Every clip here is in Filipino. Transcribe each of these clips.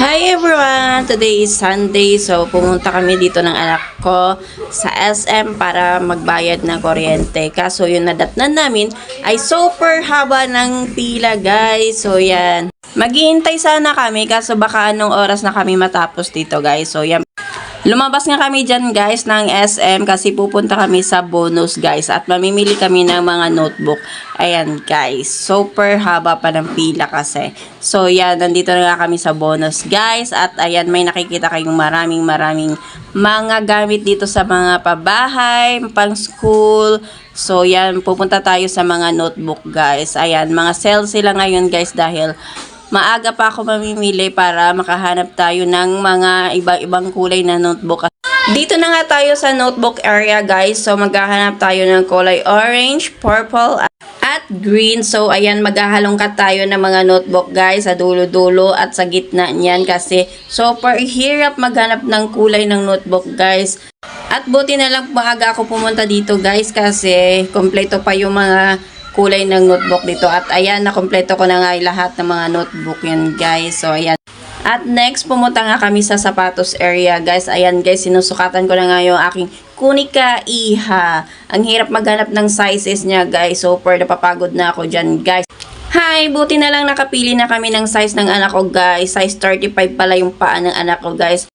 Hi everyone! Today is Sunday, so pumunta kami dito ng anak ko sa SM para magbayad ng kuryente. Kaso yung nadatnan namin ay super haba ng pila, guys. So yan. Maghihintay sana kami kaso baka anong oras na kami matapos dito, guys. So yan. Lumabas nga kami dyan, guys, ng SM kasi pupunta kami sa bonus, guys, at mamimili kami ng mga notebook. Ayan, guys, super haba pa ng pila kasi. So yan, nandito na nga kami sa bonus, guys, at ayan, may nakikita kayong maraming mga gamit dito sa mga pabahay, pang school. So yan, pupunta tayo sa mga notebook, guys. Ayan, mga sale sila ngayon, guys, dahil maaga pa ako mamimili para makahanap tayo ng mga iba-ibang kulay na notebook. Dito na nga tayo sa notebook area, guys. So maghahanap tayo ng kulay orange, purple, at green. So ayan, maghahalongkat tayo ng mga notebook, guys, sa dulo-dulo at sa gitna niyan kasi super hirap maghanap ng kulay ng notebook, guys. At buti na lang maaga ako pumunta dito, guys, kasi kompleto pa yung mga kulay ng notebook dito. At ayan, nakompleto ko na nga lahat ng mga notebook yan, guys. So ayan. At next, pumunta nga kami sa sapatos area, guys. Ayan, guys, sinusukatan ko na nga yung aking Kunika Iha. Ang hirap maghanap ng sizes niya, guys. Super napapagod na ako dyan, guys. Hi! Buti na lang nakapili na kami ng size ng anak ko, guys. Size 35 pala yung paa ng anak ko, guys.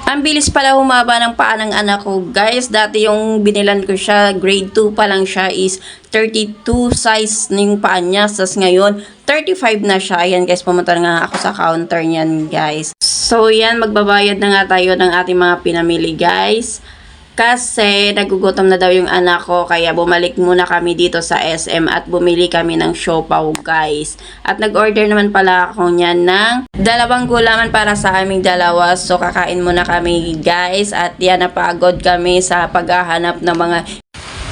Ang bilis pala humaba ng paa ng anak ko, guys. Dati yung binilan ko siya, grade 2 pa lang siya, is 32 size na yung paa niya. Sas ngayon, 35 na siya. Ayan, guys, pumunta nga ako sa counter niyan, guys. So, yan, magbabayad na nga tayo ng ating mga pinamili, guys. Kasi nagugutom na daw yung anak ko, kaya bumalik muna kami dito sa SM at bumili kami ng siopaw, guys. At nag-order naman pala ako niyan ng 2 gulaman para sa aming dalawa. So kakain muna kami, guys, at yan, napagod kami sa paghahanap ng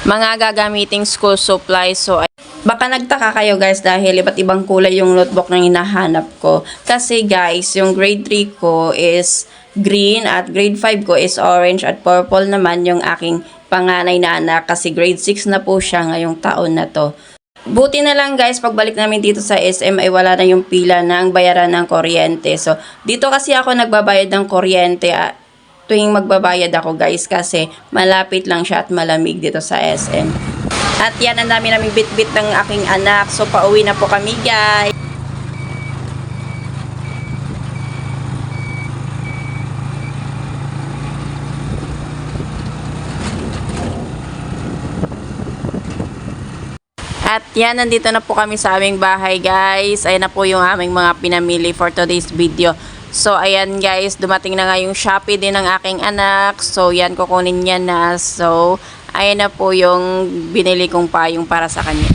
mga gagamiting school supplies. So baka nagtaka kayo, guys, dahil iba't ibang kulay yung notebook na hinahanap ko. Kasi, guys, yung grade 3 ko is green at grade 5 ko is orange at purple naman yung aking panganay na anak kasi grade 6 na po siya ngayong taon na to. Buti na lang, guys, pagbalik namin dito sa SM ay wala na yung pila ng bayaran ng kuryente. So, dito kasi ako nagbabayad ng kuryente tuwing magbabayad ako, guys, kasi malapit lang siya at malamig dito sa SM. At yan, ang dami naming bit-bit ng aking anak. So, pauwi na po kami, guys. At yan, nandito na po kami sa aming bahay, guys. Ayan na po yung aming mga pinamili for today's video. So, ayan, guys, dumating na nga yung Shopee din ng aking anak. So, yan, kukunin niya na. So, ayan na po yung binili kong payong para sa kanya.